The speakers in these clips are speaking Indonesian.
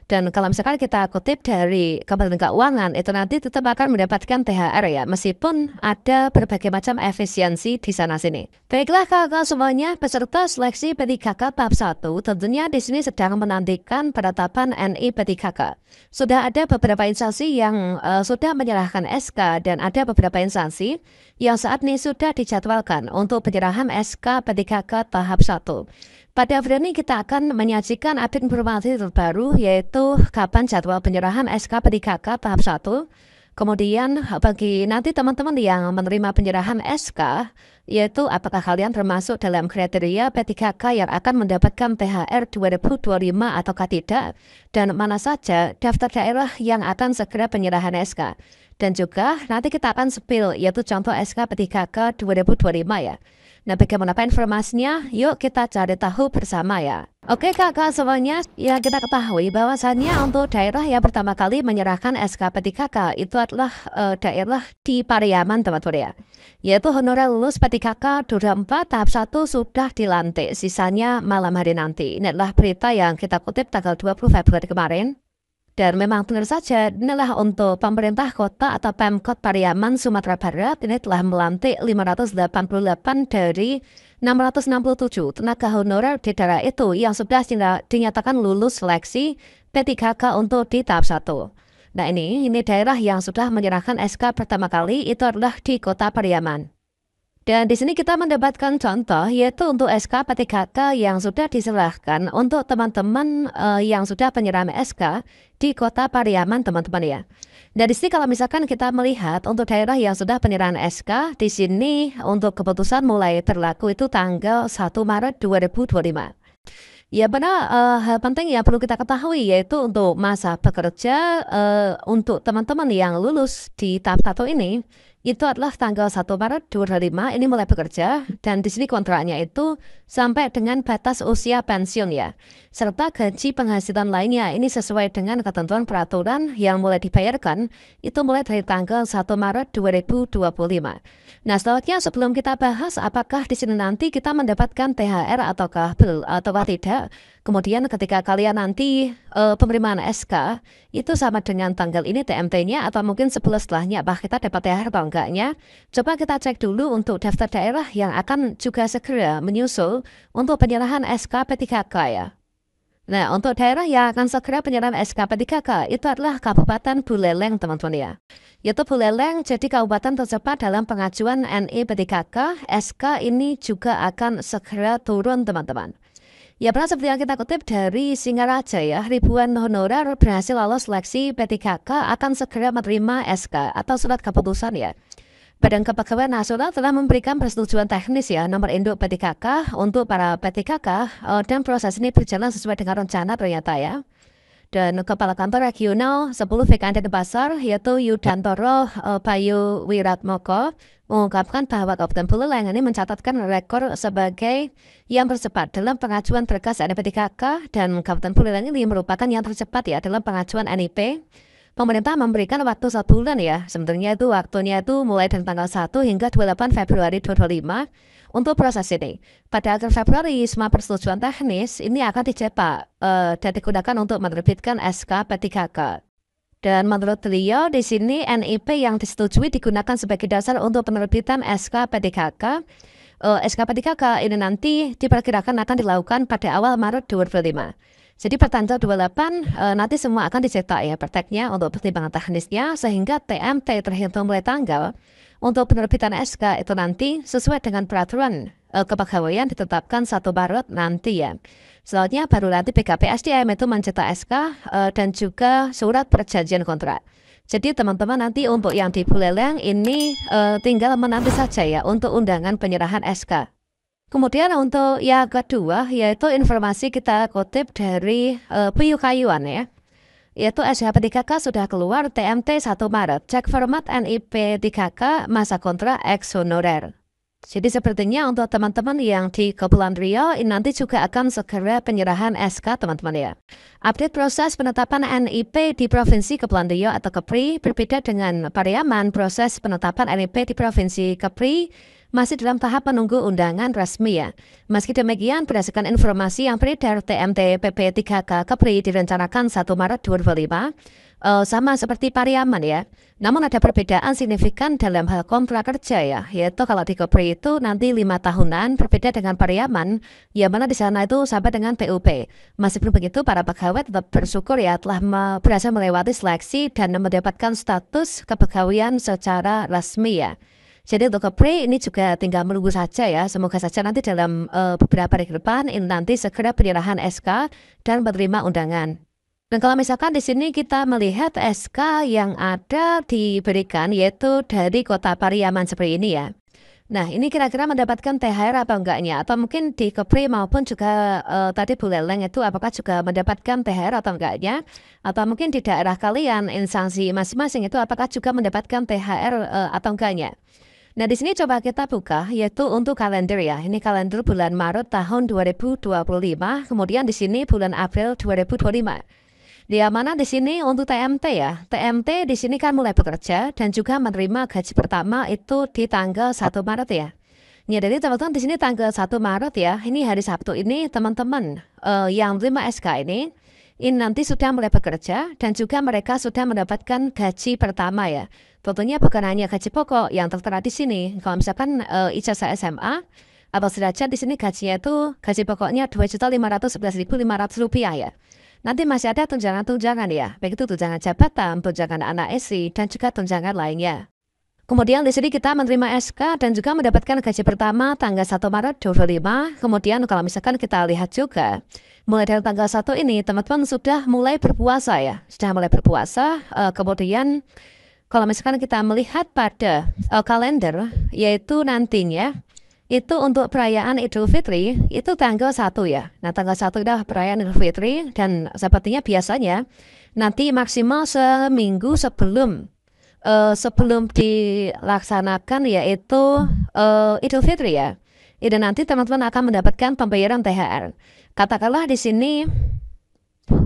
Dan kalau misalkan kita kutip dari Kementerian Keuangan, itu nanti tetap akan mendapatkan THR ya, meskipun ada berbagai macam efisiensi di sana-sini. Baiklah kakak semuanya, peserta seleksi P3K tahap 1 tentunya di sini sedang menantikan penetapan NI P3K. Sudah ada beberapa instansi yang sudah menyerahkan SK dan ada beberapa instansi yang saat ini sudah dijadwalkan untuk penyerahan SK P3K tahap 1. Pada video ini kita akan menyajikan update informasi terbaru yaitu kapan jadwal penyerahan SK P3K tahap 1. Kemudian bagi nanti teman-teman yang menerima penyerahan SK, yaitu apakah kalian termasuk dalam kriteria P3K yang akan mendapatkan THR 2025 ataukah tidak, dan mana saja daftar daerah yang akan segera penyerahan SK. Dan juga nanti kita akan spill yaitu contoh SK P3K 2025 ya. Nah, bagaimana informasinya? Yuk kita cari tahu bersama ya. Oke kakak semuanya, ya kita ketahui bahwasannya untuk daerah yang pertama kali menyerahkan SK P3K itu adalah daerah di Pariaman teman-teman ya. Yaitu honorer lulus P3K 24 tahap 1 sudah dilantik, sisanya malam hari nanti. Ini adalah berita yang kita kutip tanggal 20 Februari kemarin. Dan memang benar saja, inilah untuk pemerintah kota atau Pemkot Pariaman, Sumatera Barat, ini telah melantik 588 dari 667 tenaga honorer di daerah itu yang sudah dinyatakan lulus seleksi P3K untuk di tahap 1. Nah ini daerah yang sudah menyerahkan SK pertama kali itu adalah di kota Pariaman. Dan di sini kita mendapatkan contoh yaitu untuk SK P3K yang sudah diserahkan untuk teman-teman yang sudah penyerahan SK di kota Pariaman teman-teman ya. Dari sini kalau misalkan kita melihat untuk daerah yang sudah penyerahan SK di sini untuk keputusan mulai berlaku itu tanggal 1 Maret 2025. Ya benar, hal penting yang perlu kita ketahui yaitu untuk masa bekerja untuk teman-teman yang lulus di tahap 1 ini itu adalah tanggal 1 Maret 2025 ini mulai bekerja dan di sini kontraknya itu sampai dengan batas usia pensiun ya. Serta gaji penghasilan lainnya ini sesuai dengan ketentuan peraturan yang mulai dibayarkan itu mulai dari tanggal 1 Maret 2025. Nah, selanjutnya sebelum kita bahas apakah di sini nanti kita mendapatkan THR ataukah tidak. Kemudian ketika kalian nanti penerimaan SK itu sama dengan tanggal ini TMT-nya atau mungkin sebulan setelahnya apakah kita dapat THR atau enggaknya. Coba kita cek dulu untuk daftar daerah yang akan juga segera menyusul untuk penyerahan SK P3K ya. Nah, untuk daerah yang akan segera penyerahan SK P3K itu adalah Kabupaten Buleleng teman-teman ya. Yaitu Buleleng jadi kabupaten tercepat dalam pengajuan NI P3K. SK ini juga akan segera turun teman-teman. Ya benar seperti yang kita kutip dari Singaraja ya, ribuan honorer berhasil lolos seleksi P3K akan segera menerima SK atau surat keputusan ya. Badan Kepegawaian Nasional telah memberikan persetujuan teknis ya nomor induk P3K untuk para P3K dan proses ini berjalan sesuai dengan rencana ternyata ya. Dan Kepala Kantor Regional 10 VKN Denpasar yaitu Yudantoro Bayu Wiratmoko mengungkapkan bahwa Kabupaten Buleleng ini mencatatkan rekor sebagai yang tercepat dalam pengajuan berkas NIP3K dan Kabupaten Buleleng ini merupakan yang tercepat ya dalam pengajuan NIP. Pemerintah memberikan waktu 1 bulan ya, sebenarnya itu waktunya itu mulai dari tanggal 1 hingga 28 Februari 2025 untuk proses ini. Pada akhir Februari, semua persetujuan teknis ini akan dicetak dan digunakan untuk menerbitkan SK P3K. Dan menurut beliau di sini NIP yang disetujui digunakan sebagai dasar untuk penerbitan SK P3K. SK P3K ini nanti diperkirakan akan dilakukan pada awal Maret 2025. Jadi pertanggal 28 nanti semua akan dicetak ya prakteknya untuk pertimbangan teknisnya sehingga TMT terhitung mulai tanggal untuk penerbitan SK itu nanti sesuai dengan peraturan kepegawaian ditetapkan 1 Maret nanti ya. Selanjutnya baru nanti BKP SDM itu mencetak SK dan juga surat perjanjian kontrak. Jadi teman-teman nanti untuk yang di Buleleng ini tinggal menanti saja ya untuk undangan penyerahan SK. Kemudian untuk yang kedua yaitu informasi kita kutip dari Puyukayuan ya. Yaitu SK P3K sudah keluar TMT 1 Maret. Cek format NIP 3K masa kontrak ex honorer. Jadi sepertinya untuk teman-teman yang di Kepulauan Riau ini nanti juga akan segera penyerahan SK teman-teman ya. Update proses penetapan NIP di Provinsi Kepulauan Riau atau Kepri berbeda dengan Pariaman. Proses penetapan NIP di Provinsi Kepri masih dalam tahap menunggu undangan resmi ya. Meski demikian, berdasarkan informasi yang beredar, TMT PP3K Kepri direncanakan 1 Maret 2025, sama seperti Pariaman ya. Namun ada perbedaan signifikan dalam hal kontrak kerja ya, yaitu kalau di Kepri itu nanti 5 tahunan, berbeda dengan Pariaman, yang mana di sana itu sampai dengan PUP. Meskipun begitu, para pegawai tetap bersyukur ya telah berhasil melewati seleksi dan mendapatkan status kepegawaian secara resmi ya. Jadi untuk Kepri ini juga tinggal menunggu saja ya. Semoga saja nanti dalam beberapa hari ke depan ini nanti segera penyerahan SK dan menerima undangan. Dan kalau misalkan di sini kita melihat SK yang ada diberikan yaitu dari Kota Pariaman seperti ini ya. Nah ini kira-kira mendapatkan THR apa enggaknya? Atau mungkin di Kepri maupun juga tadi Buleleng itu apakah juga mendapatkan THR atau enggaknya? Atau mungkin di daerah kalian instansi masing-masing itu apakah juga mendapatkan THR atau enggaknya? Nah, di sini coba kita buka, yaitu untuk kalender ya. Ini kalender bulan Maret tahun 2025, kemudian di sini bulan April 2025. Di mana di sini untuk TMT ya. TMT di sini kan mulai bekerja dan juga menerima gaji pertama itu di tanggal 1 Maret ya. Ya, jadi teman-teman di sini tanggal 1 Maret ya. Ini hari Sabtu ini teman-teman yang terima SK ini nanti sudah mulai bekerja dan juga mereka sudah mendapatkan gaji pertama ya. Tentunya bukan hanya gaji pokok yang tertera di sini. Kalau misalkan ijazah SMA atau sederajat di sini gajinya itu gaji pokoknya Rp2.511.500 ya. Nanti masih ada tunjangan-tunjangan ya, baik itu tunjangan jabatan, tunjangan anak istri dan juga tunjangan lainnya. Kemudian di sini kita menerima SK dan juga mendapatkan gaji pertama tanggal 1 Maret 2025. Kemudian kalau misalkan kita lihat juga, mulai dari tanggal 1 ini teman-teman sudah mulai berpuasa ya. Sudah mulai berpuasa, kemudian kalau misalkan kita melihat pada kalender, yaitu nantinya, itu untuk perayaan Idul Fitri, itu tanggal 1 ya. Nah tanggal 1 adalah perayaan Idul Fitri dan sepertinya biasanya nanti maksimal seminggu sebelum dilaksanakan yaitu Idul Fitri ya. Itu nanti teman-teman akan mendapatkan pembayaran THR. Katakanlah di sini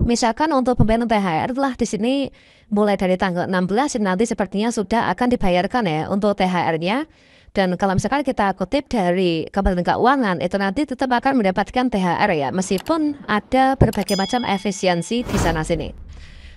misalkan untuk pembayaran THR telah di sini mulai dari tanggal 16 nanti sepertinya sudah akan dibayarkan ya untuk THR-nya. Dan kalau misalkan kita kutip dari Kementerian Keuangan itu nanti tetap akan mendapatkan THR ya, meskipun ada berbagai macam efisiensi di sana sini.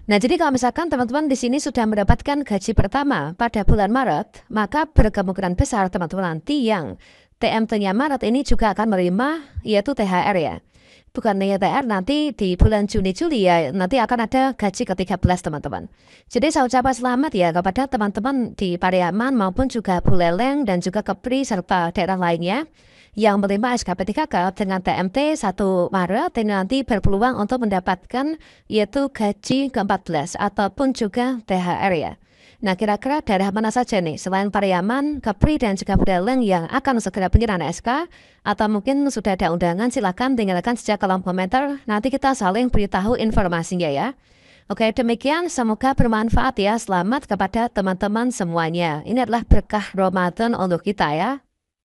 Nah, jadi kalau misalkan teman-teman di sini sudah mendapatkan gaji pertama pada bulan Maret, maka berkemungkinan besar teman-teman nanti yang TMT-nya Maret ini juga akan menerima yaitu THR ya. Bukan hanya THR, nanti di bulan Juni-Juli ya, nanti akan ada gaji ke-13 teman-teman. Jadi saya ucapkan selamat ya kepada teman-teman di Pariaman maupun juga Buleleng dan juga Kepri serta daerah lainnya yang menerima SKP 3K dengan TMT 1 Maret dan nanti berpeluang untuk mendapatkan yaitu gaji ke-14 ataupun juga THR ya. Nah kira-kira daerah mana saja nih selain Pariaman, Kepri dan juga Buleleng yang akan segera penyerahan SK atau mungkin sudah ada undangan silakan tinggalkan sejak kolom komentar nanti kita saling beritahu informasinya ya. Oke demikian semoga bermanfaat ya, selamat kepada teman-teman semuanya. Ini adalah berkah Ramadan untuk kita ya.